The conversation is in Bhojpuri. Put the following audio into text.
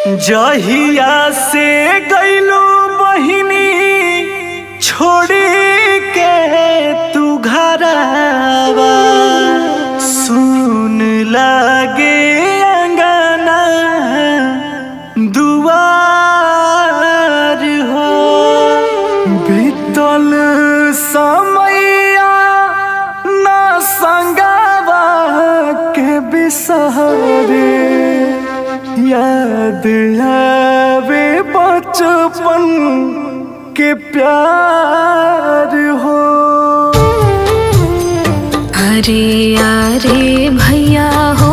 जहिया से गइलू बहिनी छोड़ी के तू घरवा, सुन लागे अंगना दुआर हो। बीतल समैया ना संगवा के बिसरे, याद आवे बचपन के प्यार हो। अरे यारे भैया हो